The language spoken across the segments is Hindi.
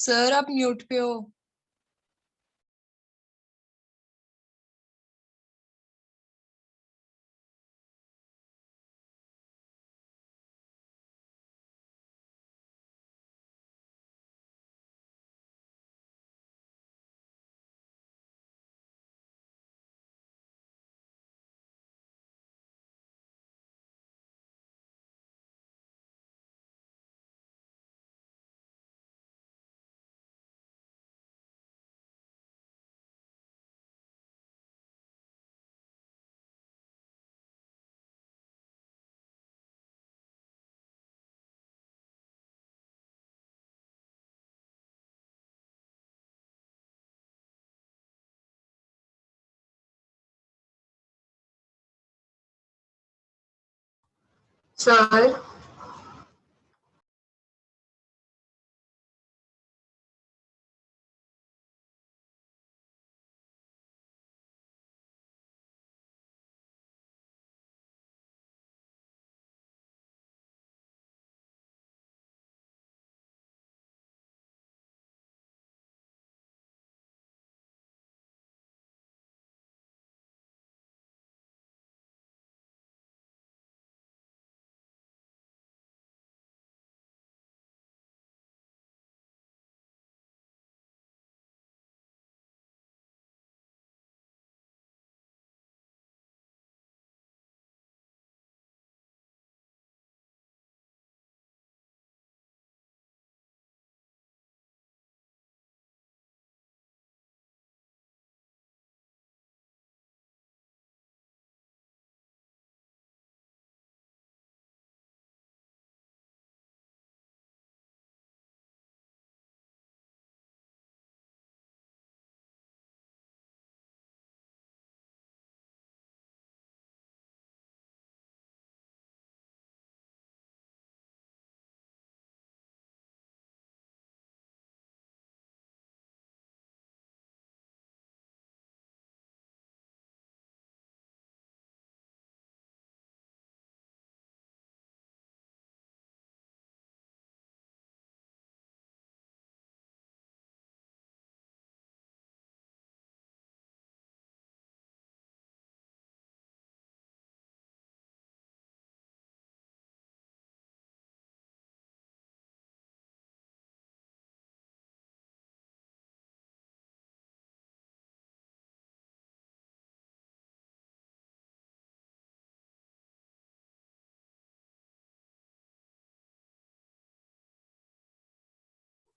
सर आप म्यूट पे हो। सर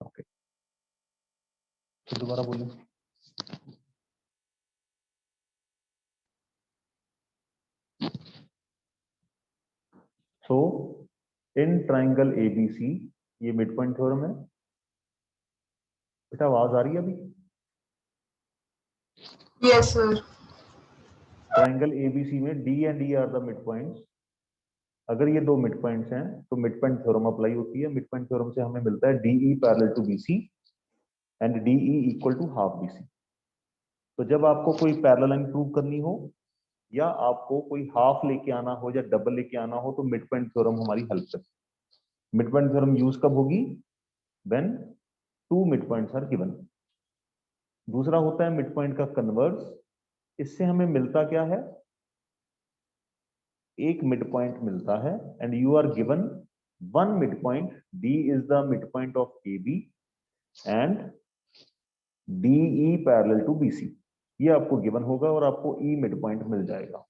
ओके, तो दोबारा बोलें। सो इन ट्राइंगल एबीसी, ये मिड पॉइंट थ्योरम है। बेटा आवाज आ रही है अभी? Yes sir. ट्राइंगल एबीसी में D and E R the mid points. अगर ये दो मिड पॉइंट्स हैं तो मिड पॉइंट थ्योरम अप्लाई होती है। मिड पॉइंट थ्योरम से हमें मिलता है DE parallel to BC and DE equal to half BC. तो जब आपको कोई पैरेलल लाइन प्रूव करनी हो या आपको कोई हाफ लेके आना हो या डबल लेके आना हो तो मिड पॉइंट थ्योरम हमारी हेल्प करती है। मिड पॉइंट थ्योरम यूज कब होगी? When two mid points are given. दूसरा होता है मिड पॉइंट का कन्वर्स। इससे हमें मिलता क्या है? एक मिड पॉइंट मिलता है and you are given one mid point, D is the mid point of A B and DE parallel to BC. ये आपको गिवन होगा और आपको ई मिड पॉइंट मिल जाएगा।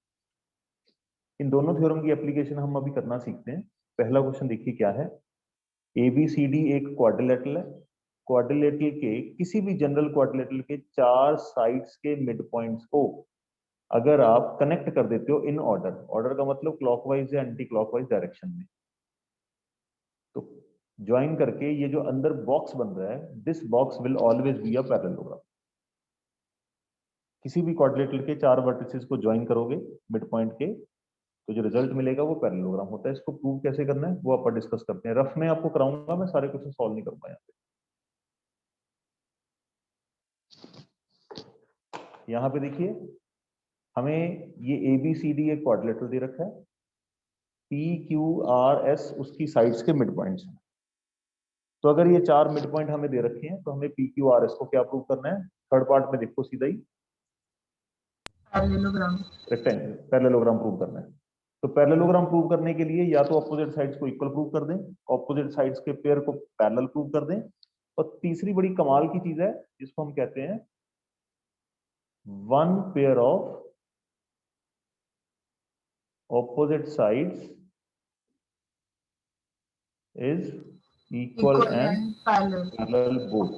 इन दोनों थ्योरम की एप्लीकेशन हम अभी करना सीखते हैं। पहला क्वेश्चन देखिए क्या है। एबीसीडी एक क्वाड्रिलेटरल है। क्वाड्रिलेटरल के किसी भी जनरल क्वाड्रिलेटरल के चार साइड्स के मिड पॉइंट्स को अगर आप कनेक्ट कर देते हो इन ऑर्डर, ऑर्डर का मतलब क्लॉकवाइज या एंटी क्लॉकवाइज डायरेक्शन में, तो ज्वाइन करके ये जो अंदर बॉक्स बन रहा है, this box will always be a parallelogram. किसी भी क्वाड्रिलेटरल के चार वर्टिसेस को ज्वाइन करोगे मिड पॉइंट के तो जो रिजल्ट मिलेगा वो पैरेललोग्राम होता है। इसको प्रूव कैसे करना है वो अपन डिस्कस करते हैं। रफ में आपको कराऊंगा, मैं सारे क्वेश्चन सॉल्व नहीं करूंगा। यहाँ पे देखिए हमें ये ए बी सी डी एक क्वाड्रिलेटरल दे रखा है। पी क्यू आर एस उसकी साइड्स के मिड पॉइंट्स हैं। तो अगर ये 4 मिड पॉइंट हमें दे रखे हैं तो हमें पी क्यू आर एस को क्या प्रूव करना है? थर्ड पार्ट में देखो सीधा ही रेक्टेंगल पैरेललोग्राम प्रूव करना है। तो पैरेललोग्राम प्रूव करने के लिए या तो अपोजिट साइड्स को इक्वल प्रूव कर दें, अपोजिट साइड्स के पेयर को पैरेलल प्रूव कर दें, और तीसरी बड़ी कमाल की चीज है जिसको हम कहते हैं one pair of opposite sides is equal and parallel both।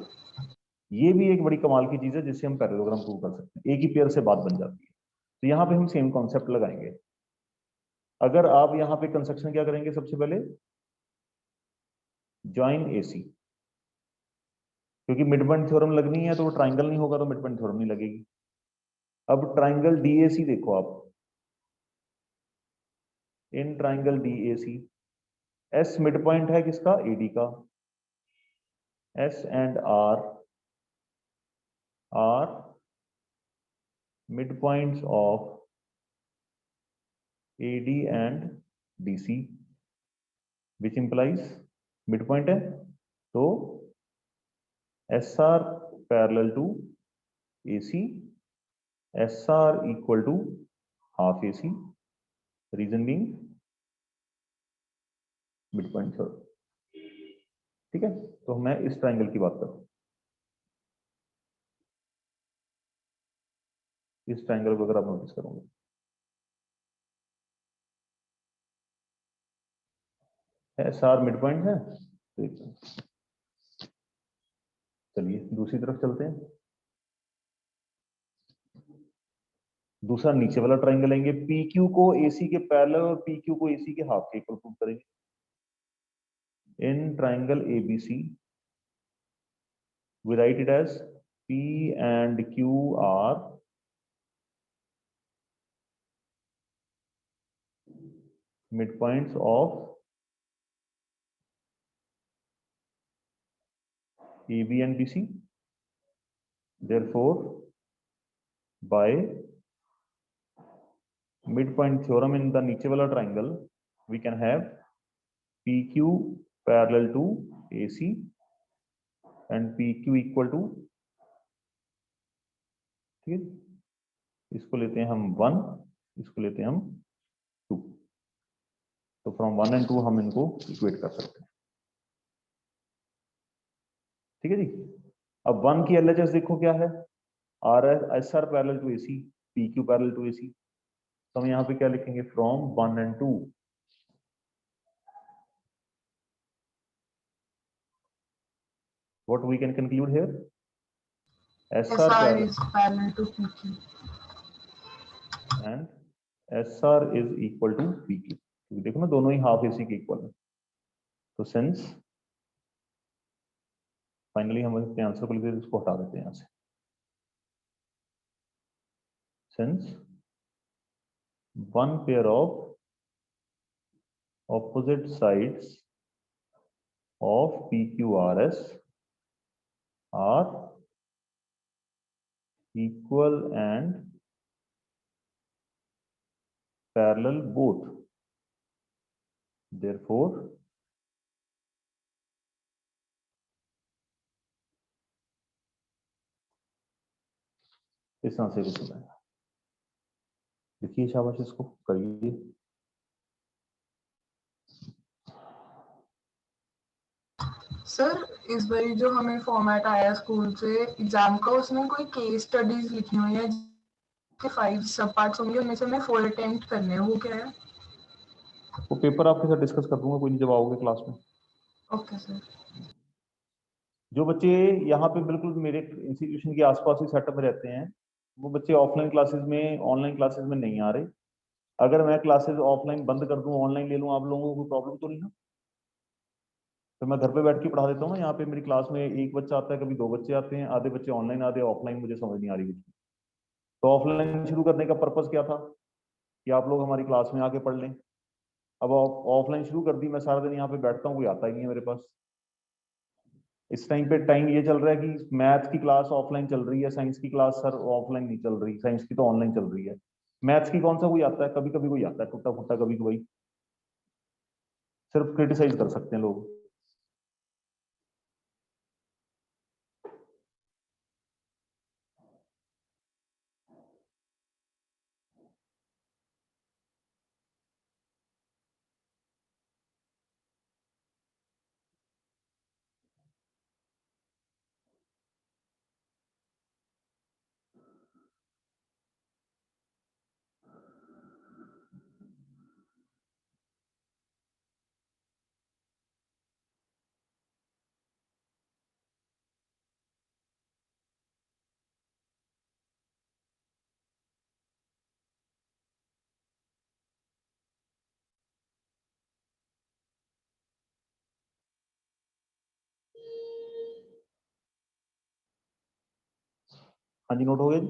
ये भी एक बड़ी कमाल की चीज है जिससे हम पैरेललोग्राम प्रूव कर सकते हैं, एक ही पेयर से बात बन जाती है। तो यहाँ पे हम सेम कॉन्सेप्ट लगाएंगे। अगर आप यहाँ पे कंस्ट्रक्शन क्या करेंगे, सबसे पहले ज्वाइन एसी, क्योंकि मिड पॉइंट थ्योरम लगनी है तो वो ट्राइंगल नहीं होगा तो मिड पॉइंट थ्योरम नहीं लगेगी। अब ट्राइंगल डीएसी देखो आप, in triangle DAC S mid point है किसका? एडी का। S and R are midpoints of AD and DC, which implies midpoint है तो SR parallel to AC, SR equal to half AC, reason being midpoint third। ठीक है, तो मैं इस ट्राइंगल की बात करूं, इस ट्राइंगल को अगर आप नोटिस करोगे, SR मिड पॉइंट है तो चलिए दूसरी तरफ चलते हैं। दूसरा नीचे वाला ट्राइंगल लेंगे, PQ को AC के पैरेलल और PQ को AC के हाफ के इक्वल प्रूव करेंगे। इन triangle ABC we write it as P and Q are midpoints of AB and BC, therefore by midpoint theorem in the नीचे वाला triangle we can have PQ parallel to AC and PQ equal to, ठीक है, इसको लेते हैं हम 1, इसको लेते हैं हम 2, तो फ्रॉम 1 and 2 हम इनको इक्वेट कर सकते हैं। ठीक है जी। अब 1 की एलएचएस देखो क्या है, R S are parallel to AC, PQ parallel to AC, तो हम यहाँ पे क्या लिखेंगे, from 1 and 2 what we can conclude here, SR is parallel to PQ and SR is equal to PQ। देखो ना दोनों ही हाफ AC के इक्वल है, तो सिंस फाइनली हम अपने आंसर को लिख देते, इसको हटा देते हैं यहाँ से। Since one pair of opposite sides of PQRS are equal and parallel both, therefore इस तरह से कुछ होता है। देखिए शाबाश, इसको करिए। सर इस बारी जो हमें फॉर्मेट आया स्कूल से एग्जाम का, उसमें कोई केस स्टडीज लिखी हुई है कि 5 सब पार्ट्स होंगे, उनमें से हमें 4 अटेम्प्ट करने हैं, वो क्या है? वो पेपर आपके साथ डिस्कस कर दूंगा, कोई नहीं, जब आओगे क्लास में। Okay sir. जो बच्चे यहाँ पे बिल्कुल मेरे इंस्टीट्यूशन के आसपास ही सेटअप में रहते हैं, वो बच्चे ऑफलाइन क्लासेस में, ऑनलाइन क्लासेस में नहीं आ रहे। अगर मैं क्लासेस ऑफलाइन बंद कर दूं, ऑनलाइन ले लूं, आप लोगों को कोई प्रॉब्लम तो नहीं ना? तो मैं घर पे बैठ के पढ़ा देता हूँ ना, यहाँ पे मेरी क्लास में एक बच्चा आता है, कभी 2 बच्चे आते हैं, आधे बच्चे ऑनलाइन, आधे ऑफलाइन, मुझे समझ नहीं आ रही कुछ। तो ऑफलाइन शुरू करने का पर्पस क्या था कि आप लोग हमारी क्लास में आके पढ़ लें। अब ऑफलाइन शुरू कर दी, मैं सारा दिन यहाँ पे बैठता हूँ, कोई आता ही नहीं है मेरे पास। इस टाइम पे टाइम ये चल रहा है कि मैथ्स की क्लास ऑफलाइन चल रही है, साइंस की क्लास सर ऑफलाइन नहीं चल रही, साइंस की तो ऑनलाइन चल रही है। मैथ्स की कौन सा कोई आता है? कभी कभी कोई आता है टूटा फूटा, कभी कभी सिर्फ क्रिटिसाइज कर सकते हैं लोग। हाँ जी, नोट हो गया जी।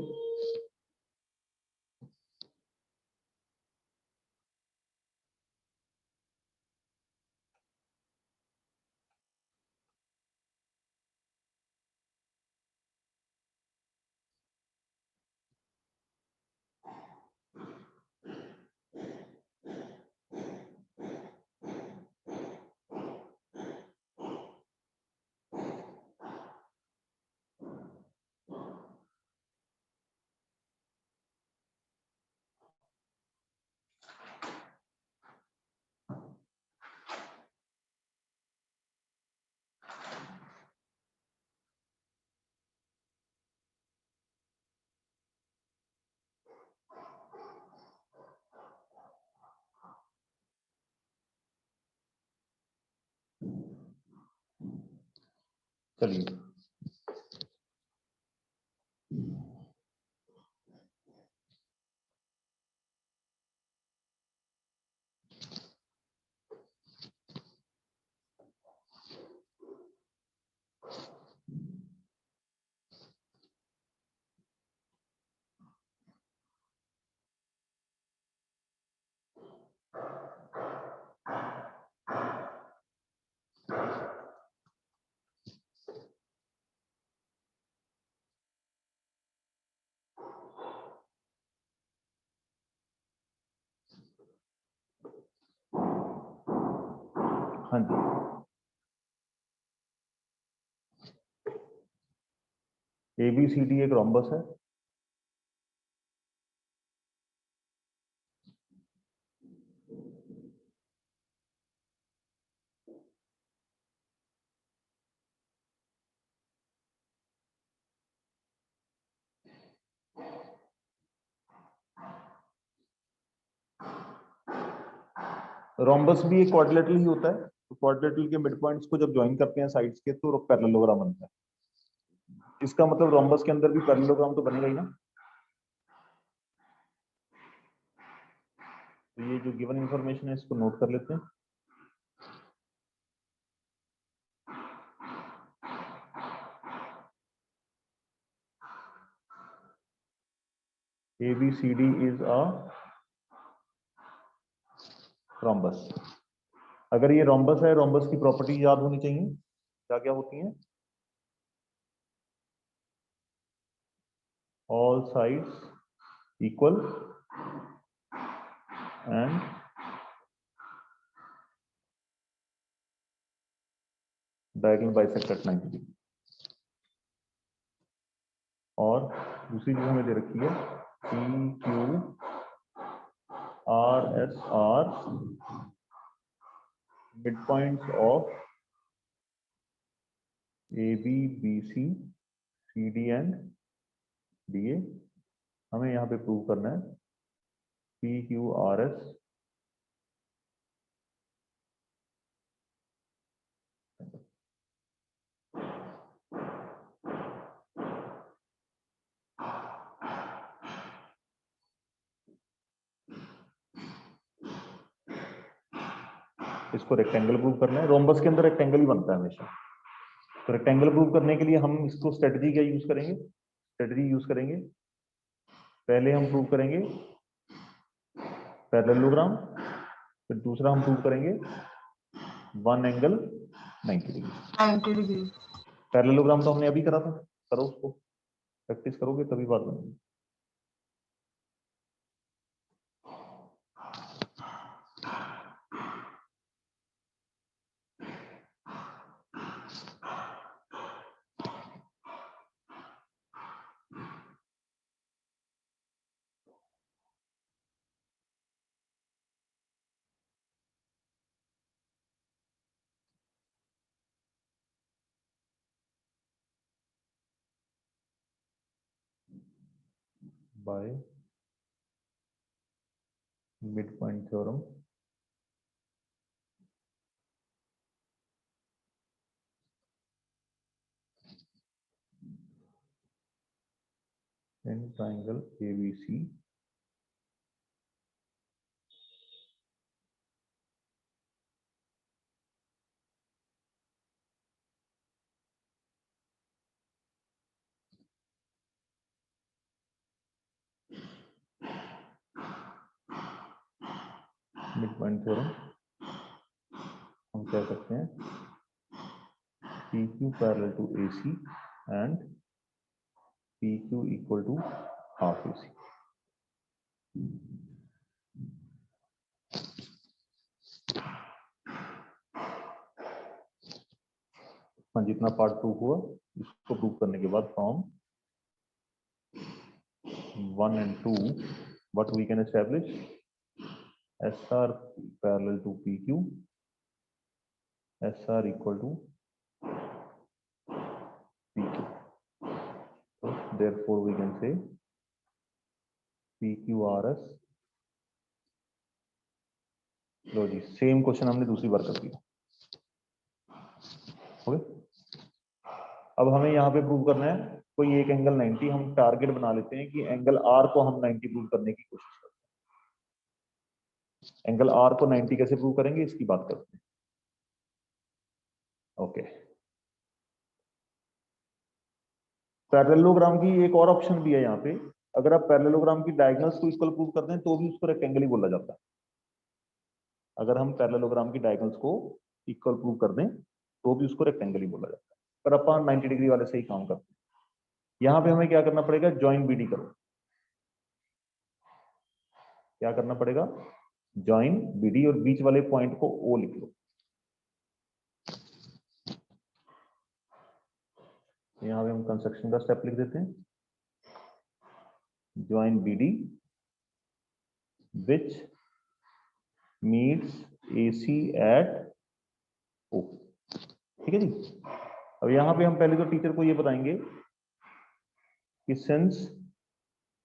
चलिए, हाँ जी, ABCD एक रोम्बस है। रोम्बस भी एक क्वाड्रिलेटरल ही होता है, तो क्वाड्रिलेटरल के मिड पॉइंट्स को जब ज्वाइन करते हैं साइड्स के तो पैरेललोग्राम बनता है। इसका मतलब रोम्बस के अंदर भी पैरेललोग्राम तो बनेगा ही ना। तो ये जो गिवन इंफॉर्मेशन है इसको नोट कर लेते हैं। ABCD is a rhombus. अगर ये रोम्बस है, रोम्बस की प्रॉपर्टी याद होनी चाहिए, क्या क्या होती हैं? All sides equal and diagonal bisect at 90 degree. और दूसरी चीज हमें दे रखी है PQRSR mid points of AB BC CD and DA। हमें यहाँ पे प्रूव करना है PQRS इसको रेक्टेंगल प्रूव करना है। रोम्बस के अंदर रेक्टेंगल ही बनता है हमेशा। तो रेक्टेंगल प्रूव करने के लिए हम इसको स्ट्रेटजी क्या यूज करेंगे? स्ट्रेटजी यूज करेंगे, पहले हम प्रूव करेंगे पैरेललोग्राम, फिर दूसरा हम प्रूव करेंगे one angle 90 degree. 90 degree. Parallelogram तो हमने अभी करा था, करो उसको, प्रैक्टिस करोगे तभी बात बनेगी। By mid point theorem in triangle ABC mid point theorem हम कह सकते हैं PQ parallel to AC and PQ equal to half AC। हाँ, जितना पार्ट प्रूव हुआ इसको प्रूव करने के बाद from 1 and 2 what we can establish SR parallel to PQ, SR equal to PQ. So therefore we can say PQRS। लो जी, सेम क्वेश्चन हमने दूसरी बार कर दिया। ओके, अब हमें यहाँ पे प्रूव करना है कोई एक एंगल 90, हम टारगेट बना लेते हैं कि एंगल R को हम 90 प्रूव करने की कोशिश करते हैं। एंगल R को 90 कैसे प्रूव करेंगे इसकी बात करते हैं। ओके, पैरेललोग्राम की एक और ऑप्शन भी है यहाँ पे। अगर आप पैरेललोग्राम की डायगोनल्स को इक्वल प्रूव करते हैं तो भी उसको रेक्टेंगल ही बोला जाता है। अगर हम पैरेललोग्राम की डायगोनल्स को इक्वल प्रूव कर दें तो भी उसको रेक्टेंगल ही बोला जाता है, पर अपन 90 डिग्री वाले से ही काम करते हैं। यहाँ पे हमें क्या करना पड़ेगा, जॉइन BD करो। क्या करना पड़ेगा, जॉइन BD और बीच वाले पॉइंट को O लिख लो। यहाँ पे हम कंस्ट्रक्शन का स्टेप लिख देते हैं, join BD which meets AC at O। ठीक है जी। अब यहाँ पे हम पहले तो टीचर को ये बताएंगे कि सिंस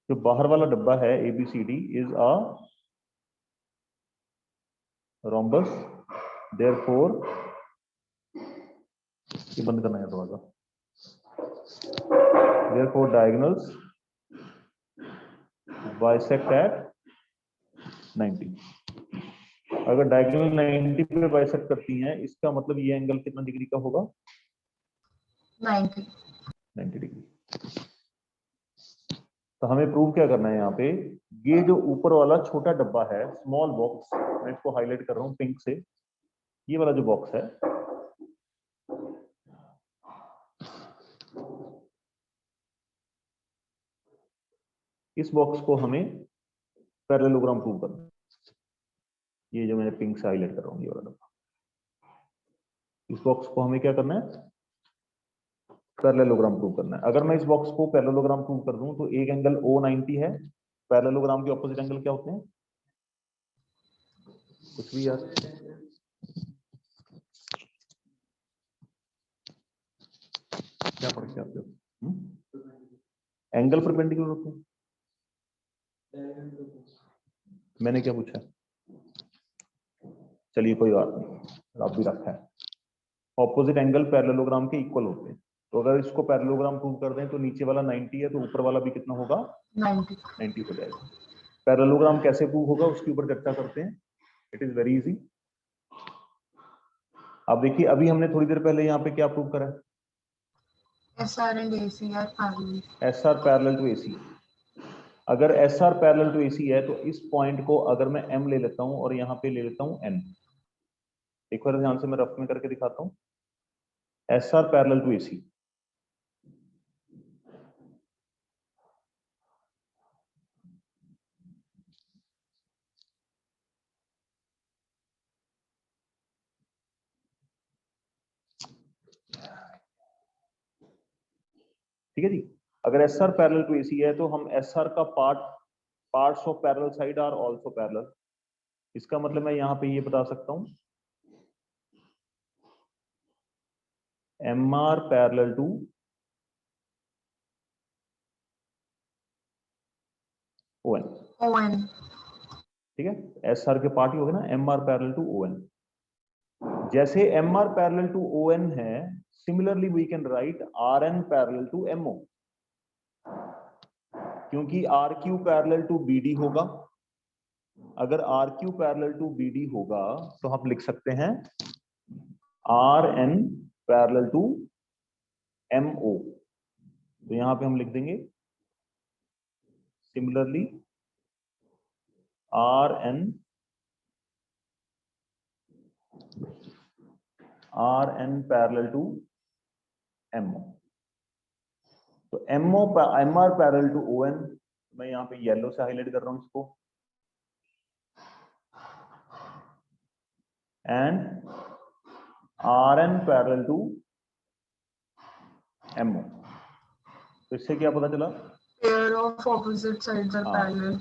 जो बाहर वाला डब्बा है ABCD is a rhombus, therefore ये बंद करना है दरवाजा, देयरफॉर डायगोनल्स बाइसेक्ट एट 90। अगर डायगोनल 90 पे बाइसेक्ट करती हैं इसका मतलब ये एंगल कितना डिग्री का होगा, 90 डिग्री। तो हमें प्रूव क्या करना है यहाँ पे, ये जो ऊपर वाला छोटा डब्बा है, स्मॉल बॉक्स, मैं इसको हाईलाइट कर रहा हूँ पिंक से, ये वाला जो बॉक्स है इस बॉक्स को हमें पैरेललोग्राम प्रूव करना है। ये जो मैंने पिंक से हाईलाइट कर रहा हूँ ये वाला डब्बा, इस बॉक्स को हमें क्या करना है, पैरेललोग्राम प्रूव करना है। अगर मैं इस बॉक्स को पैरेललोग्राम प्रूव कर दूं तो एक एंगल O 90 है, पैरेललोग्राम के ऑपोजिट एंगल क्या होते हैं, कुछ भी यार, क्या पढ़ के आते हो, एंगल परपेंडिकुलर होते हैं। मैंने क्या पूछा, चलिए कोई बात नहीं, आप भी रखा है, ऑपोजिट एंगल पैरेललोग्राम के इक्वल होते हैं। तो अगर इसको पैरेललोग्राम प्रूव कर दें तो नीचे वाला 90 है तो ऊपर वाला भी कितना होगा, 90 हो जाएगा। पैरेललोग्राम कैसे प्रूव होगा उसके ऊपर चर्चा करते हैं, इट इज वेरी इजी। अब देखिए अभी हमने थोड़ी देर पहले यहाँ पे क्या प्रूव करा है, SR and AC are parallel। SR parallel to AC। अगर SR पैरेलल टू AC है तो इस पॉइंट को अगर मैं M ले लेता हूं और यहाँ पे ले लेता हूं N, एक बार ध्यान से मैं रफ में करके दिखाता हूं, SR पैरेलल टू AC, ठीक है जी। अगर SR पैरेलल टू AC है तो हम SR का parts of parallel side are also parallel. इसका मतलब मैं यहाँ पे ये बता सकता हूँ MR पैरेलल टू ON, ठीक है, SR के पार्ट ही हो गए ना, MR पैरेलल टू ON। जैसे MR पैरेलल टू ON है, similarly we can write RN parallel to MO, क्योंकि RQ पैरेलल टू BD होगा। अगर RQ पैरेलल टू BD होगा तो हम लिख सकते हैं RN पैरेलल टू MO। तो यहां पे हम लिख देंगे similarly RN R N parallel to MO. तो MO M R parallel to O N, मैं यहाँ पे येलो से हाईलाइट कर रहा हूं इसको, and R N parallel to MO. तो इससे क्या पता चला? Pair of opposite sides are parallel.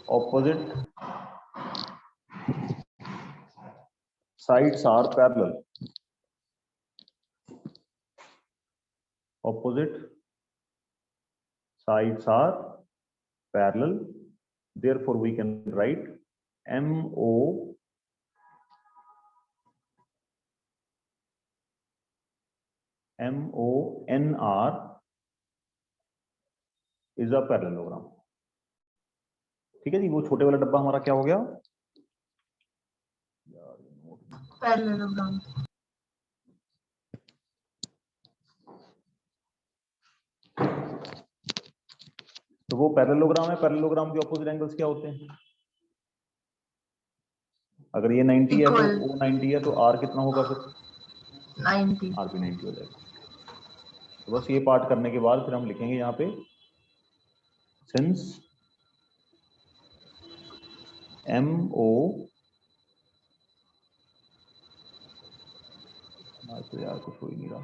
Opposite sides are parallel. Opposite sides are parallel. Therefore, we can write MO MONR is a parallelogram. ठीक है जी, वो छोटे वाला डब्बा हमारा क्या हो गया? पैरेललोग्राम। तो वो पैरेललोग्राम है। पैरेललोग्राम के ऑपोजिट एंगल्स क्या होते हैं? अगर ये 90 है तो O 90 है, तो R कितना होगा फिर? 90। R भी 90 हो जाएगा। तो बस ये पार्ट करने के बाद फिर हम लिखेंगे यहाँ पे सिंस MO, तो यार कुछ हो ही नहीं रहा,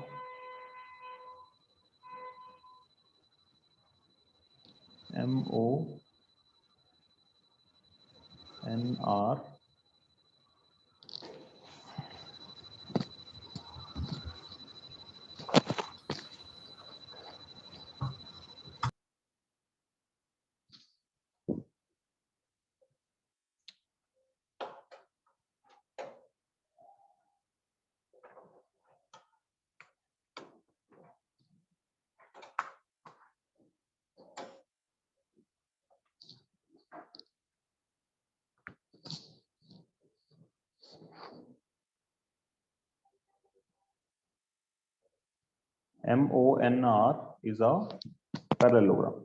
MONR is a parallelogram.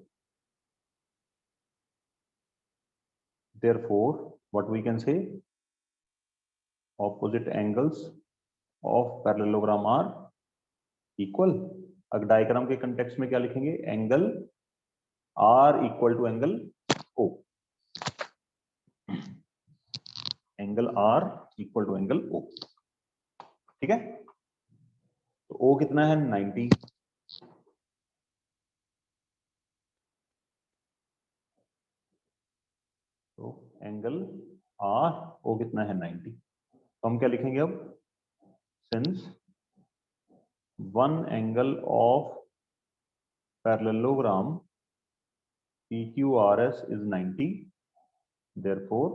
Therefore, what we can say, opposite angles of parallelogram are equal. अगर डायग्राम के कंटेक्स्ट में क्या लिखेंगे? Angle R equal to angle O, angle R equal to angle O। ठीक है, तो O कितना है? 90। तो एंगल R O कितना है? 90। तो हम क्या लिखेंगे अब? Since one angle of parallelogram PQRS is 90, therefore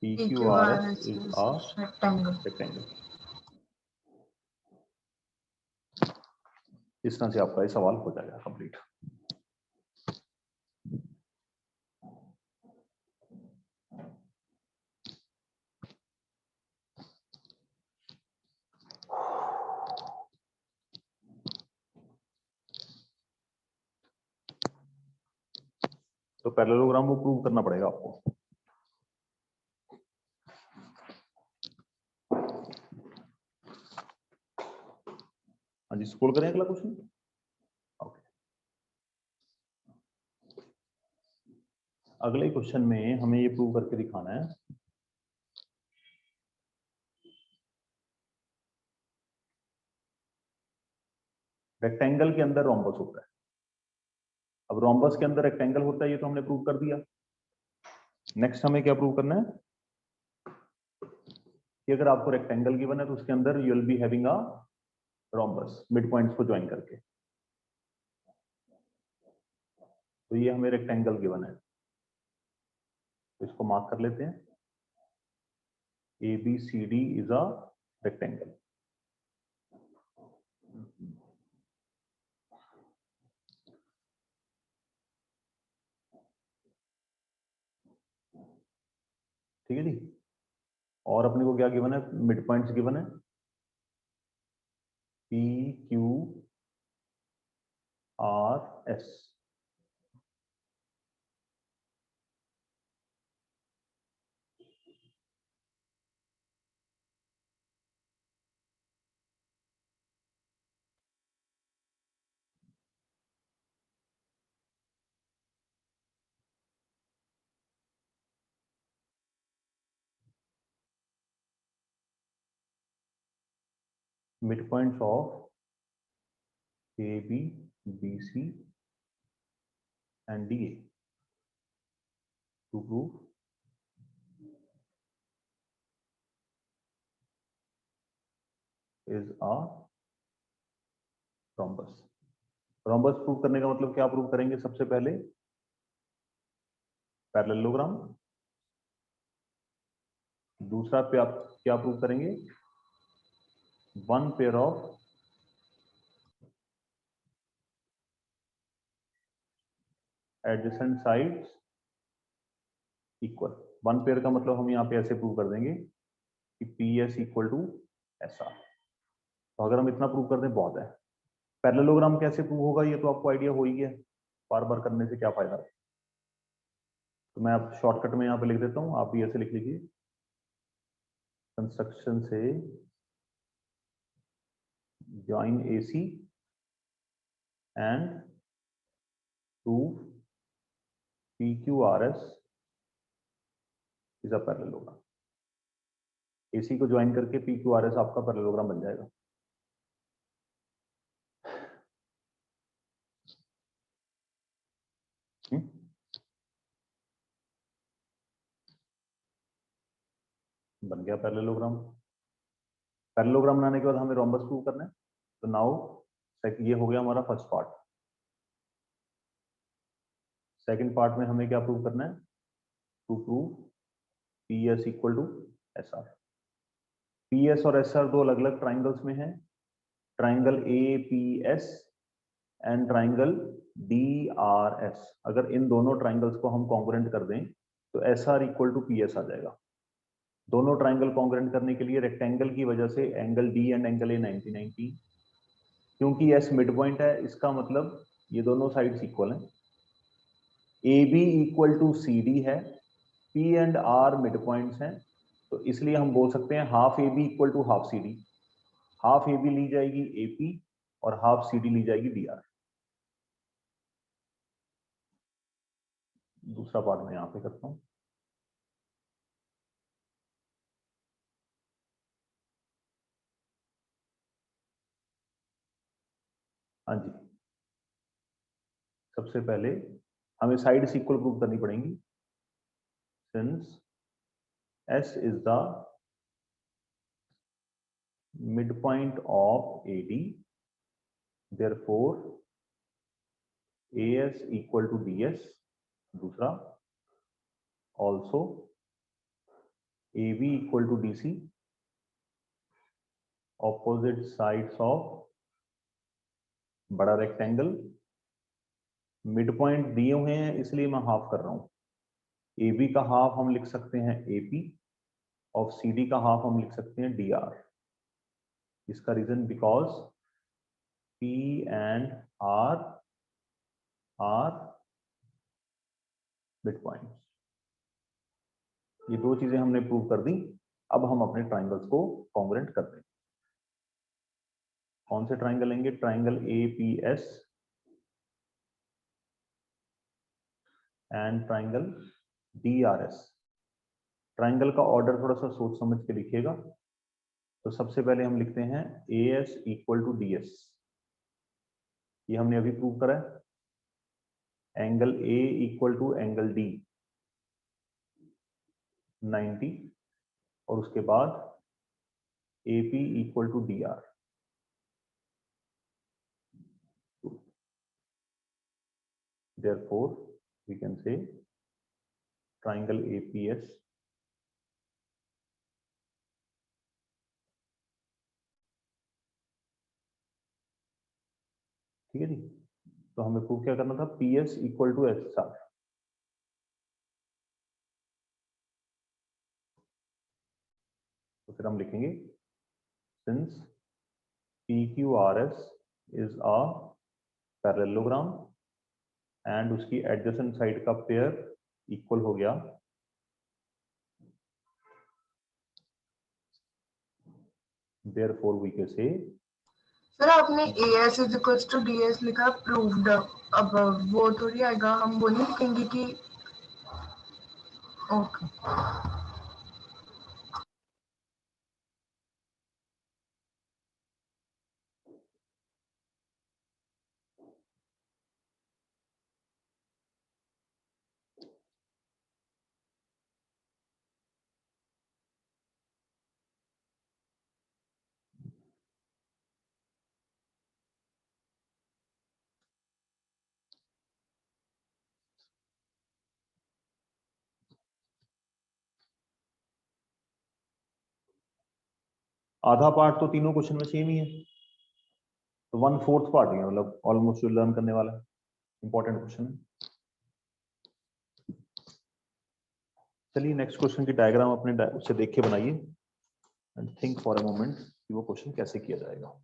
PQRS is a rectangle. इस तरह से आपका ये सवाल हो जाएगा कंप्लीट। तो पैरेललोग्राम को प्रूव करना पड़ेगा आपको। हाँ जी, स्क्रॉल करें अगला क्वेश्चन। ओके, अगले क्वेश्चन में हमें ये प्रूव करके दिखाना है रेक्टेंगल के अंदर रोम्बस होता है। अब रोम्बस के अंदर रेक्टेंगल होता है, ये तो हमने प्रूव कर दिया। नेक्स्ट हमें क्या प्रूव करना है कि अगर आपको रेक्टेंगल गिवन है तो उसके अंदर you will be having a rhombus mid points को ज्वाइन करके। तो ये हमें रेक्टेंगल गिवन है, तो इसको मार्क कर लेते हैं। ABCD is a rectangle. ठीक है जी, और अपने को क्या गिवन है? मिड पॉइंट्स गिवन है PQRS। midpoints of AB, BC and DA to prove is a rhombus. rhombus prove करने का मतलब क्या प्रूव करेंगे? सबसे पहले पैरेललोग्राम, दूसरा पे आप क्या प्रूव करेंगे? One pair of adjacent sides equal. One pair का मतलब हम यहाँ पे ऐसे प्रूव कर देंगे कि P S equal to S R. तो अगर हम इतना प्रूव कर दें बहुत है। पैरेललोग्राम कैसे प्रूव होगा ये तो आपको आइडिया हो ही गया, बार बार करने से क्या फायदा। तो मैं आप शॉर्टकट में यहाँ पे लिख देता हूँ, आप भी ऐसे लिख लीजिए। कंस्ट्रक्शन से join AC and prove PQRS is a parallelogram. AC को ज्वाइन करके PQRS आपका पैरेललोग्राम बन जाएगा। बन गया पैरेललोग्राम। पैरेललोग्राम बनाने के बाद हमें रोम्बस प्रूव करना है। तो नाउ ये हो गया हमारा फर्स्ट पार्ट। सेकंड पार्ट में हमें क्या प्रूव करना है? To prove PS equal to SR। PS और SR दो अलग अलग ट्राइंगल्स में है, triangle APS and triangle DRS। अगर इन दोनों ट्राइंगल्स को हम कॉन्ग्रुएंट कर दें तो SR इक्वल टू PS आ जाएगा। दोनों ट्राइंगल कॉन्ग्रुएंट करने के लिए रेक्टेंगल की वजह से angle D and angle A 90-90, क्योंकि S मिड पॉइंट है, इसका मतलब ये दोनों साइड्स इक्वल हैं। AB इक्वल टू CD है, P and R mid points हैं, तो इसलिए हम बोल सकते हैं half AB equal to half CD। Half AB ली जाएगी AP और हाफ CD ली जाएगी DR। दूसरा पार्ट मैं यहाँ पे करता हूँ। हाँ जी, सबसे पहले हमें साइड्स इक्वल प्रूव करनी पड़ेंगी। Since S is the midpoint of AD, therefore AS equal to DS। दूसरा, also AB equal to DC, opposite sides of बड़ा रेक्टेंगल। मिड पॉइंट दिए हुए हैं इसलिए मैं हाफ कर रहा हूं। AB का हाफ हम लिख सकते हैं AP और CD का हाफ हम लिख सकते हैं DR। इसका reason because P and R are mid points. ये दो चीजें हमने प्रूव कर दी। अब हम अपने ट्राइंगल्स को कॉन्ग्रुएंट कर देंगे। कौन से ट्राइंगल लेंगे? Triangle APS and triangle DRS। Triangle का ऑर्डर थोड़ा सा सोच समझ के लिखिएगा। तो सबसे पहले हम लिखते हैं AS इक्वल टू DS। ये हमने अभी प्रूव करा है। Angle A equal to angle D 90 और उसके बाद AP equal to DR। Therefore we can say triangle APS ठीक है जी। तो हमें प्रूव क्या करना था? PS equal to SR। तो फिर हम लिखेंगे since PQRS is a parallelogram and उसकी एडजेसेंट साइड का पेयर इक्वल हो गया, therefore we can say। Sir आपने AS is equals to DS लिखा, प्रूव्ड। अब वो थोड़ी आएगा, हम वो नहीं लिखेंगे कि ओके। आधा पार्ट तो तीनों क्वेश्चन में सेम ही है, तो 1/4 पार्ट है, मतलब ऑलमोस्ट जो लर्न करने वाला है, इंपॉर्टेंट क्वेश्चन है। चलिए नेक्स्ट क्वेश्चन की डायग्राम अपने उससे देख के बनाइए and think for a moment कि वो क्वेश्चन कैसे किया जाएगा।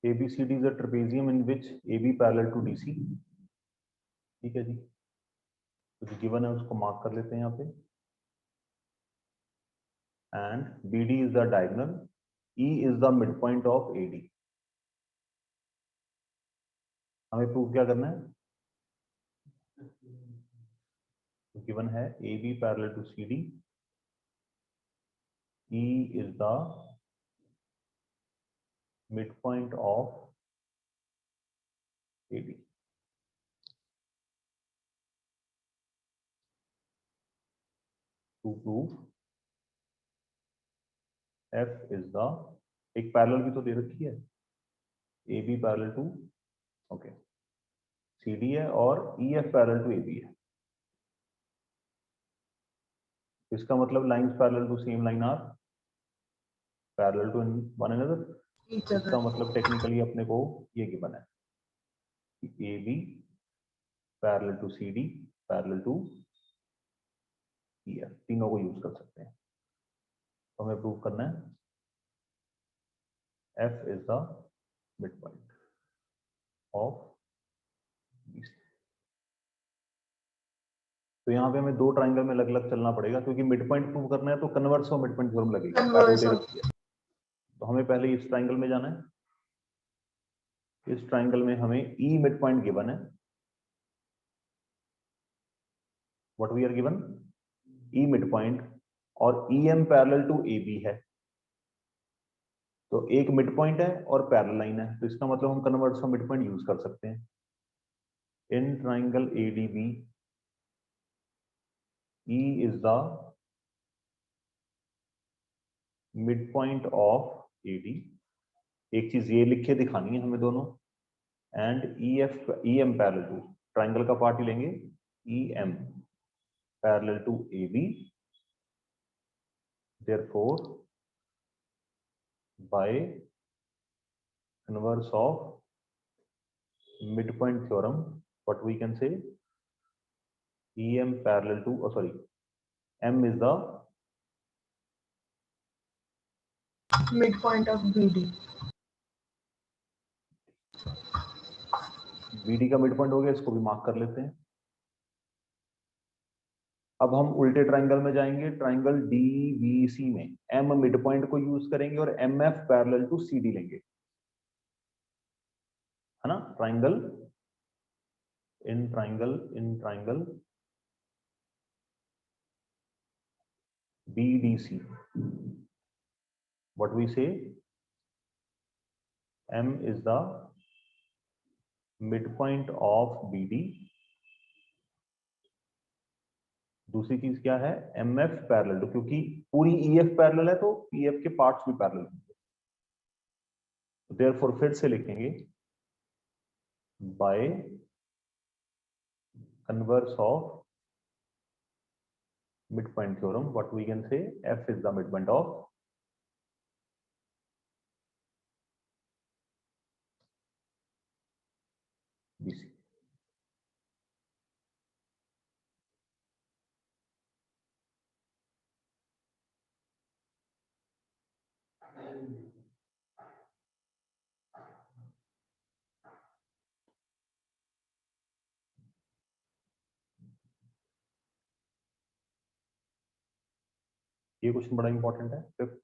ABCD is a trapezium in which AB parallel to DC। ठीक है जी, तो जो गिवन है उसको मार्क कर लेते हैं यहाँ पे। And BD is the diagonal, E is the midpoint of AD। हमें प्रूव क्या करना है? गिवन है AB parallel to CD, E is the midpoint of AD। To prove F is the, एक पैरेलल भी तो दे रखी है, AB parallel to, okay, CD है और EF पैरेलल टू AB है। इसका मतलब lines parallel to same line are parallel to one another. इसका मतलब टेक्निकली अपने को ये गिवन है कि AB parallel to CD parallel to EF, तीनों को यूज कर सकते हैं। तो हमें प्रूव करना है F is the midpoint of BC। तो यहाँ पे हमें दो ट्राइंगल में अलग अलग चलना पड़ेगा, क्योंकि मिड पॉइंट प्रूव करना है तो converse of mid point theorem लगेगा। तो हमें पहले इस ट्राइंगल में जाना है। इस ट्राइंगल में हमें ई मिड पॉइंट गिवन है। What we are given? E mid point, और E M parallel to A B है। तो एक मिड पॉइंट है और पैरेलल लाइन है, तो इसका मतलब हम converse of mid point use कर सकते हैं। In triangle ADB E is the midpoint of AD। एक चीज ये लिख के दिखानी है हमें दोनों। And EM parallel to, triangle का पार्ट ही लेंगे, EM parallel to AB। Therefore by converse of midpoint theorem, what we can say, EM parallel to, oh sorry, M is the midpoint of BD। BD का मिड पॉइंट हो गया, इसको भी मार्क कर लेते हैं। अब हम उल्टे ट्रायंगल में जाएंगे, ट्रायंगल डीबीसी में एम मिड पॉइंट को यूज करेंगे और M F parallel to C D लेंगे, है ना। Triangle in triangle BDC, what we say, M is the midpoint of BD, दूसरी चीज क्या है, MF पैरेलल टू, क्योंकि पूरी EF पैरेलल है तो PF के पार्ट्स भी पैरेलल होंगे, देयरफॉर फिर से लिखेंगे bye converse of midpoint theorem, what we can say, F is the midpoint of BC. ये क्वेश्चन बड़ा इंपॉर्टेंट है। फिफ्थ,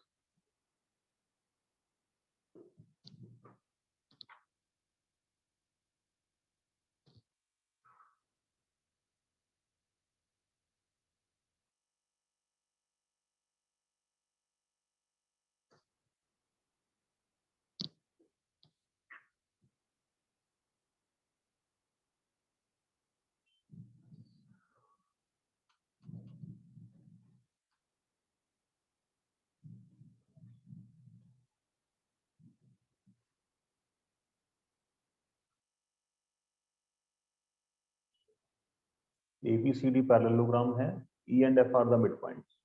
ABCD पैरेललोग्राम है, E and F are the mid points.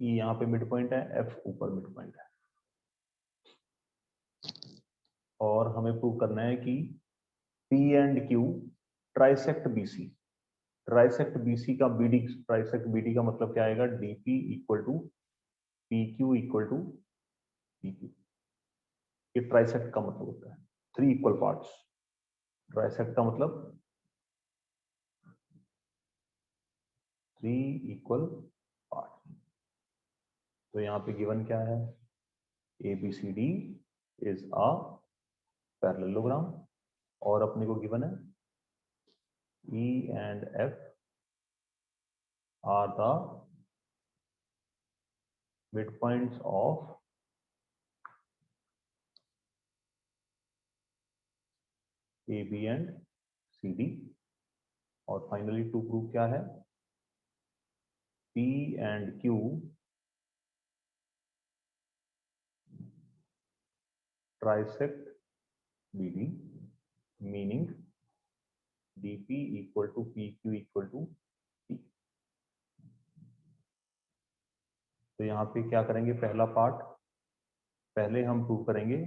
E यहाँ पे मिड पॉइंट है, F ऊपर मिड पॉइंट है, और हमें प्रूव करना है कि P and Q trisect BC। Trisect BC का BD, ट्राइसेक्ट BD का मतलब क्या आएगा, DP equal to PQ equal to PQ। ये ट्राइसेक्ट का मतलब होता है 3 इक्वल पार्ट्स। ट्राइसेक्ट का मतलब 3 इक्वल पार्ट। तो यहाँ पे गिवन क्या है, ABCD इज अ पैरेललोग्राम, और अपने को गिवन है E and F are the midpoints of AB and CD, और फाइनली टू प्रूव क्या है, P and Q trisect BD, meaning DP equal to PQ equal to P। तो यहाँ पे क्या करेंगे, पहला पार्ट पहले हम प्रूव करेंगे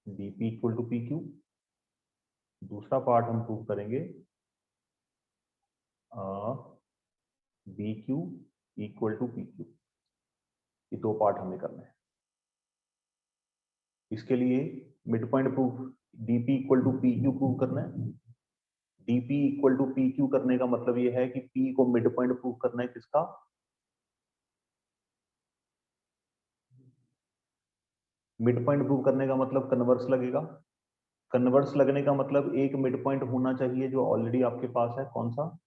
DP इक्वल टू PQ, दूसरा पार्ट हम प्रूव करेंगे BQ इक्वल टू PQ। ये 2 पार्ट हमें करना है। इसके लिए mid point proof DP equal to PQ prove करना है। DP इक्वल टू PQ करने का मतलब ये है कि P को मिड पॉइंट प्रूव करना है किसका, मिड पॉइंट प्रूव करने का मतलब कन्वर्स लगेगा। कन्वर्स लगने का मतलब एक मिड पॉइंट होना चाहिए जो ऑलरेडी आपके पास है, कौन सा,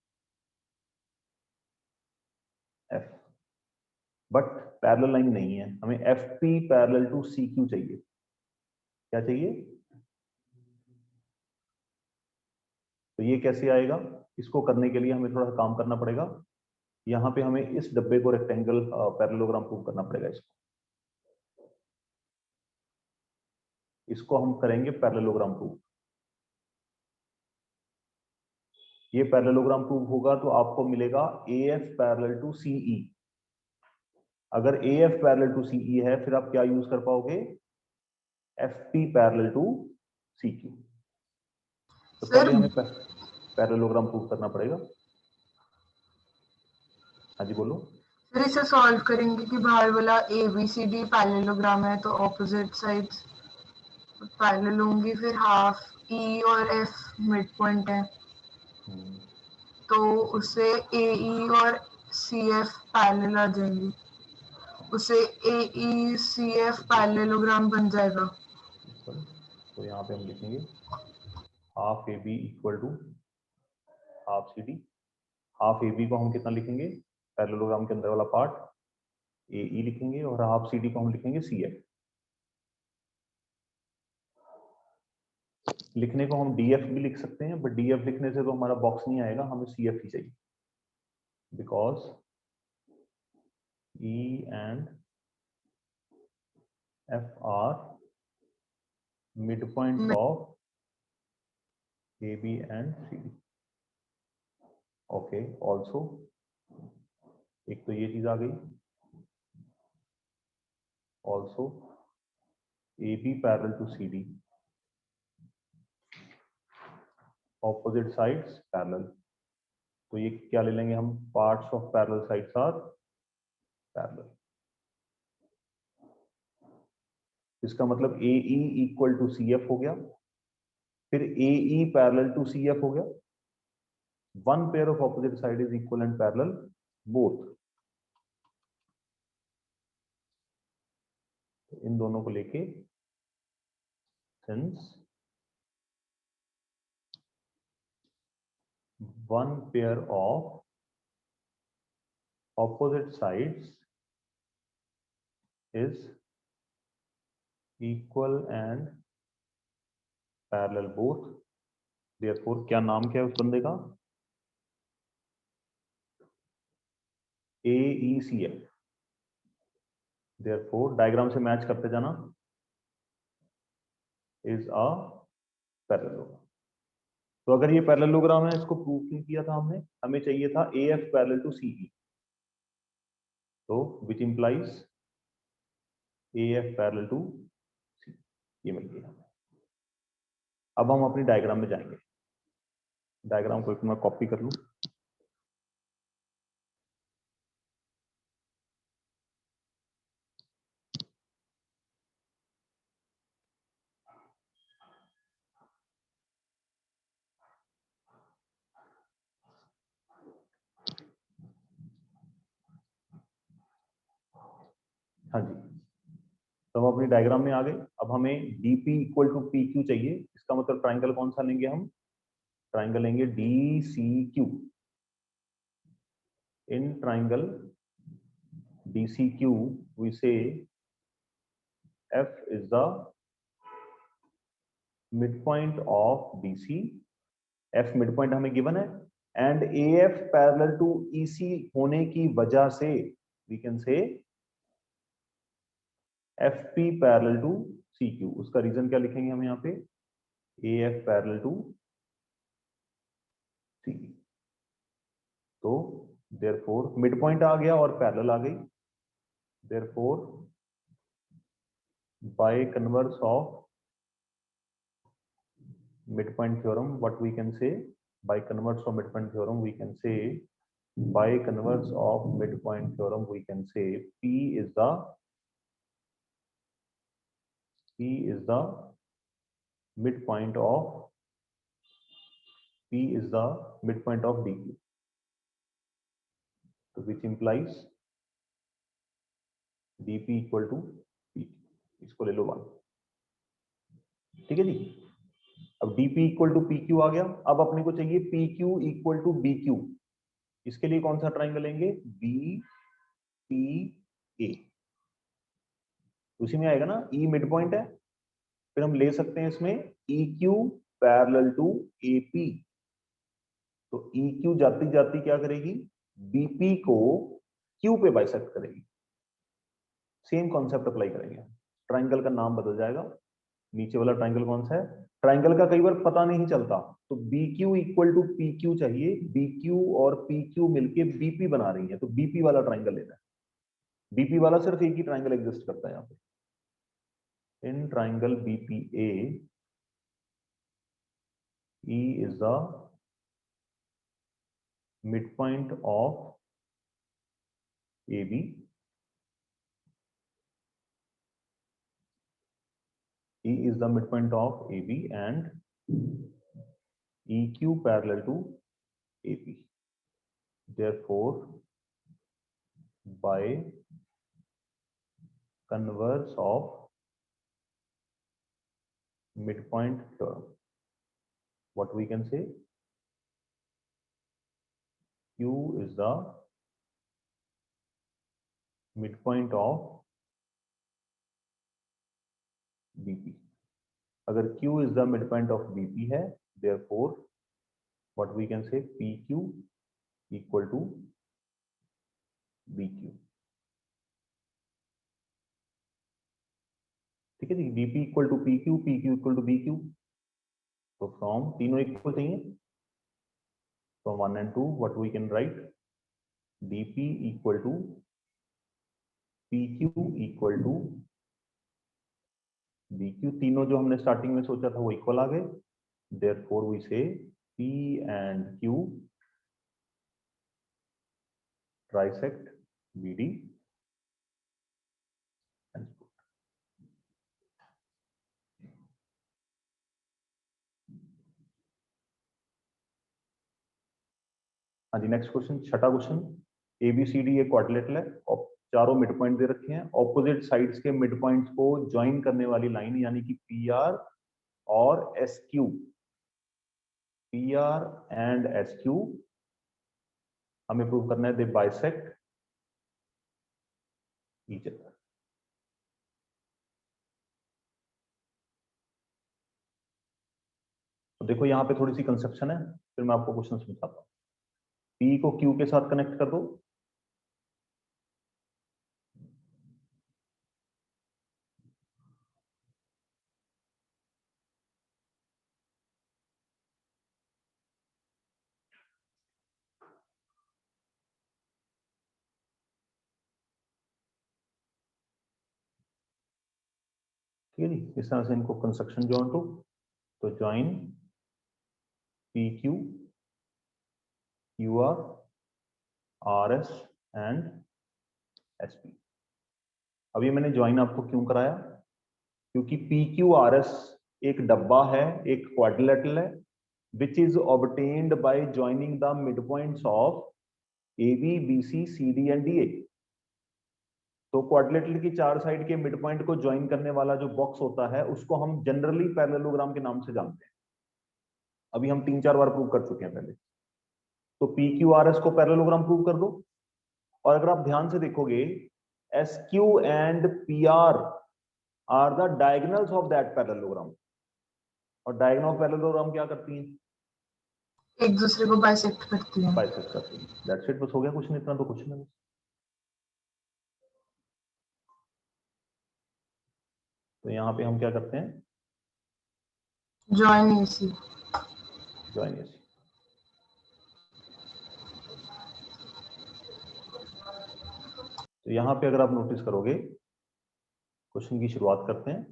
F। बट पैरेलल लाइन नहीं है, हमें FP पैरेलल टू CQ चाहिए। क्या चाहिए, तो ये कैसे आएगा, इसको करने के लिए हमें थोड़ा सा काम करना पड़ेगा। यहाँ पे हमें इस डब्बे को रेक्टेंगल पैरेललोग्राम प्रूव करना पड़ेगा। इसको हम करेंगे पैरेललोग्राम प्रूव। ये पैरेललोग्राम प्रूव होगा तो आपको मिलेगा AF पैरेलल टू CE। अगर AF पैरेलल टू CE है फिर आप क्या यूज कर पाओगे, FP पैरेलल टू CQ। तो पहले हमें पैरेललोग्राम प्रूव करना पड़ेगा। हाँ जी बोलो। फिर इसे सॉल्व करेंगे कि बाहर वाला ABCD पैरेललोग्राम है तो ऑपोजिट साइड्स पैरेलल होंगी, फिर हाफ E और F मिड पॉइंट है तो उससे AE और CF पैरेलल आ जाएंगी, उससे AECF पैरेललोग्राम बन जाएगा। तो यहाँ पे हम लिखेंगे half AB equal to half CD। Half AB को हम कितना लिखेंगे, पैरेललोग्राम के अंदर वाला पार्ट AE लिखेंगे, और हाफ CD को हम लिखेंगे CF। लिखने को हम DF भी लिख सकते हैं, बट DF लिखने से तो हमारा बॉक्स नहीं आएगा, हमें CF ही चाहिए, because E and F are midpoint of AB and CD। Okay, also एक तो ये चीज आ गई, also AB parallel to CD, opposite sides parallel. तो ये क्या ले लेंगे हम, parts of parallel sides are parallel. इसका मतलब AE इक्वल टू CF हो गया, फिर AE पैरेलल टू CF हो गया, one pair of opposite side is equal and parallel both. इन दोनों को लेके since one pair of opposite sides is equal and parallel both, therefore क्या नाम क्या है उस बंदे का, AECF। therefore डायग्राम से मैच करते जाना, is a parallelogram। तो अगर ये पैरेललोग्राम है, इसको प्रूव क्यों किया था हमने, हमें चाहिए था AF पैरेलल टू CE, तो which implies AF parallel to C, ये मिल गया हमें। अब हम अपनी डायग्राम में जाएंगे, डायग्राम को एक मैं कॉपी कर लूं। हाँ जी, तो हम अपनी डायग्राम में आ गए। अब हमें DP इक्वल टू PQ चाहिए, इसका मतलब ट्राइंगल कौन सा लेंगे हम, ट्राइंगल लेंगे DCQ। In triangle DCQ we say F is the midpoint of DC, F midpoint हमें गिवन है, and AF parallel to EC होने की वजह से we can say FP parallel to CQ। उसका रीजन क्या लिखेंगे हम यहाँ पे, AF पैरेलल टू C। तो देयरफॉर मिडपॉइंट आ गया और पैरेलल आ गई, therefore by converse of midpoint theorem what we can say, by converse of midpoint theorem we can say, by converse of midpoint theorem we can say P is the midpoint of DQ, so which implies DP equal to PQ। इसको ले लो 1, ठीक है जी। अब DP इक्वल टू PQ आ गया, अब अपने को चाहिए PQ इक्वल टू BQ। इसके लिए कौन सा ट्राइंगल लेंगे, BPA। उसी में आएगा ना, E मिड पॉइंट है, फिर हम ले सकते हैं इसमें EQ पैरेलल टू AP। तो EQ जाती जाती क्या करेगी, BP को Q पे बाइसेक्ट करेगी। सेम कॉन्सेप्ट अप्लाई करेंगे, ट्राइंगल का नाम बदल जाएगा। नीचे वाला ट्राइंगल कौन सा है, ट्राइंगल का कई बार पता नहीं चलता, तो BQ इक्वल टू PQ चाहिए, BQ और PQ मिलके BP बना रही है, तो BP वाला ट्राइंगल लेना है। BP वाला सिर्फ एक ही ट्राइंगल एग्जिस्ट करता है यहाँ पे, in triangle BPA E is the midpoint of AB, E is the midpoint of AB and EQ parallel to AP। therefore by converse of midpoint theorem, what we can say, Q is the midpoint of BP. अगर Q is the midpoint of BP है, therefore what we can say, PQ equal to BQ. ठीक है जी, BP equal to PQ, PQ equal to BQ. तो from तीनों इक्वल चाहिए, from 1 and 2 what we can write, DP equal to PQ equal to BQ. तीनों जो हमने स्टार्टिंग में सोचा था वो इक्वल आ गए, therefore we say P and Q trisect BD and put. हाँ जी, नेक्स्ट क्वेश्चन, छठा क्वेश्चन, ABCD एक क्वाड्रिलेटरल है और चारों मिड पॉइंट दे रखे हैं, ऑपोजिट साइड्स के मिड पॉइंट्स को ज्वाइन करने वाली लाइन यानी कि PR और SQ, PR एंड SQ हमें प्रूव करना है, दे बाइसेक्ट ईच अदर। तो देखो यहाँ पे थोड़ी सी कंसेप्शन है, फिर मैं आपको क्वेश्चन समझाता हूँ। P को Q के साथ कनेक्ट कर दो, ठीक है जी, इस तरह से इनको कंस्ट्रक्शन जॉइन टू, तो join PQ QR RS and SP। अब ये मैंने ज्वाइन आपको क्यों कराया, क्योंकि PQRS एक डब्बा है, एक क्वाड्रिलेटरल है, which is obtained by joining the midpoints of AB, BC, CD and DA। तो क्वाड्रिलेटरल की चार साइड के मिड पॉइंट को ज्वाइन करने वाला जो बॉक्स होता है उसको हम जनरली पैरेललोग्राम के नाम से जानते हैं। अभी हम 3-4 बार प्रूव कर चुके हैं पहले। तो PQRS को पैरेललोग्राम प्रूव कर दो, और अगर आप ध्यान से देखोगे SQ and PR are the diagonals of that parallelogram, और डायगोनल ऑफ पैरेललोग्राम क्या करती हैं, एक दूसरे को बाइसेक्ट करती हैं। बाइसेक्ट करती हैं। दैट्स इट, बस हो गया, कुछ नहीं, इतना तो कुछ नहीं। तो यहाँ पे हम क्या करते हैं, ज्वाइन AC। Join AC। तो यहाँ पे अगर आप नोटिस करोगे, क्वेश्चन की शुरुआत करते हैं।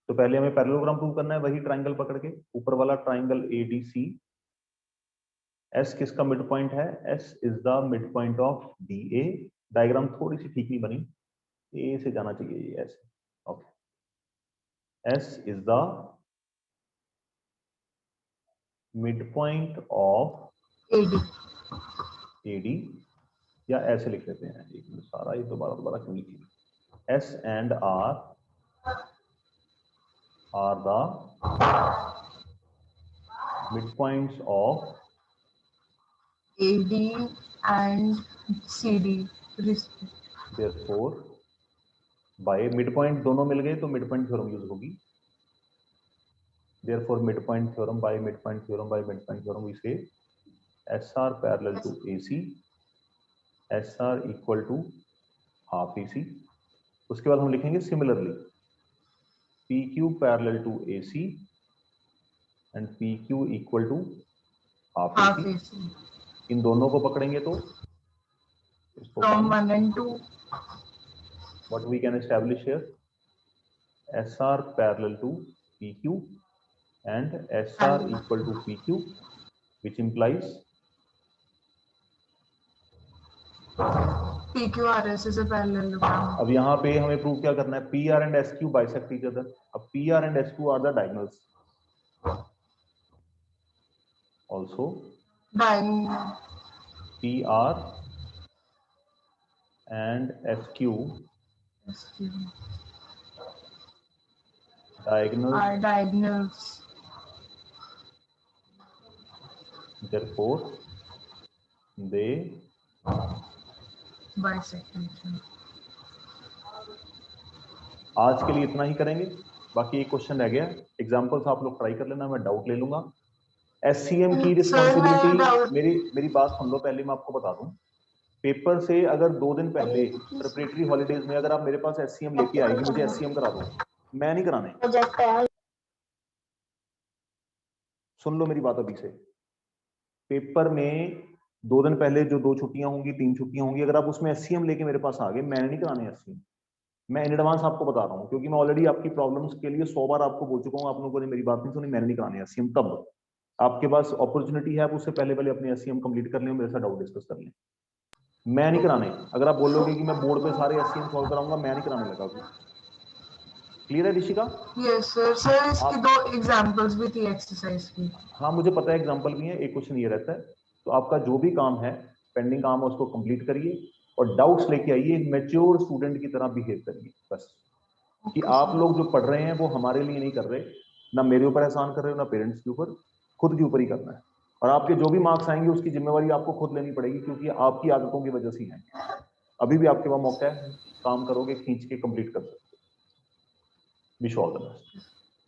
तो पहले हमें पैरेललोग्राम प्रूव करना है, वही ट्राइंगल पकड़ के, ऊपर वाला ट्राइंगल ADC। S किसका मिड पॉइंट है, S is the mid point of DA। Diagram थोड़ी सी ठीक नहीं बनी, A से जाना चाहिए ये S। Okay, S is the mid point of AD, या ऐसे लिख लेते हैं, एक मिनट, सारा ये दोबारा क्यों लिखिए, S and R are the midpoints of AD and CD। therefore by midpoint दोनों मिल गए तो midpoint थ्योरम यूज होगी। therefore midpoint theorem, by midpoint theorem we say SR parallel to AC, SR equal to half AC। उसके बाद हम लिखेंगे similarly PQ parallel to AC and PQ equal to half AC। इन दोनों को पकड़ेंगे तो from 1 and 2 what we can establish here, SR parallel to PQ and SR equal to PQ, which implies PQRS is a parallelogram। अब यहाँ पे हमें प्रूव क्या करना है, PR and SQ bisect each other। अब PR and SQ are the diagonals also। PR and SQ diagonals, are diagonals, therefore they bisect each other. आज के लिए इतना ही करेंगे, बाकी एक क्वेश्चन रह गया, एग्जांपल्स आप लोग ट्राई कर लेना, मैं डाउट ले लूंगा। SCM की रिस्पॉन्सिबिलिटी, मेरी बात सुन लो पहले, मैं आपको बता दूं, पेपर से अगर 2 दिन पहले प्रिपरेटरी हॉलीडेज में अगर आप मेरे पास SCM लेके आएगी, मुझे SCM करा दो, मैं नहीं कराने। सुन लो मेरी बात अभी से, पेपर में 2 दिन पहले जो 2 छुट्टियां होंगी, 3 छुट्टियां होंगी, अगर आप उसमें SCM लेके मेरे पास आ गए, मैंने नहीं कराने SCM, मैं इन एडवांस आपको बता रहा हूं, क्योंकि मैं ऑलरेडी आपकी प्रॉब्लम्स के लिए 100 बार आपको बोल चुका हूं, आप लोगों ने मेरी बात नहीं सुनी, मैंने नहीं कराने SCM। तब आपके पास अपॉर्चुनिटी है, आप उससे पहले पहले अपने SCM कंप्लीट कर लें, मेरे साथ डाउट डिस्कस कर लें, मैं नहीं कराने। अगर आप बोलोगे कि मैं बोर्ड पे सारे SCM सॉल्व कराऊंगा, मैं नहीं कराने लगा अभी। क्लियर है ऋषिका? Yes sir. सर इसकी 2 एग्जांपल्स भी थी एक्सरसाइज की। हाँ मुझे पता है, एग्जांपल भी है, एक क्वेश्चन ये रहता है, तो आपका जो भी काम है, पेंडिंग काम है, उसको कंप्लीट करिए और डाउट्स लेके आइए, मैच्योर स्टूडेंट की तरह बिहेव करिए बस। कि आप लोग जो पढ़ रहे हैं वो हमारे लिए नहीं कर रहे, ना मेरे ऊपर एहसान कर रहे हो, ना पेरेंट्स के ऊपर, खुद के ऊपर ही करना है। और आपके जो भी मार्क्स आएंगे उसकी जिम्मेवारी आपको खुद लेनी पड़ेगी, क्योंकि आपकी आदतों की वजह से ही आएंगे। अभी भी आपके पास मौका है, काम करोगे, खींच के कंप्लीट कर सकते हो। Wish all the best.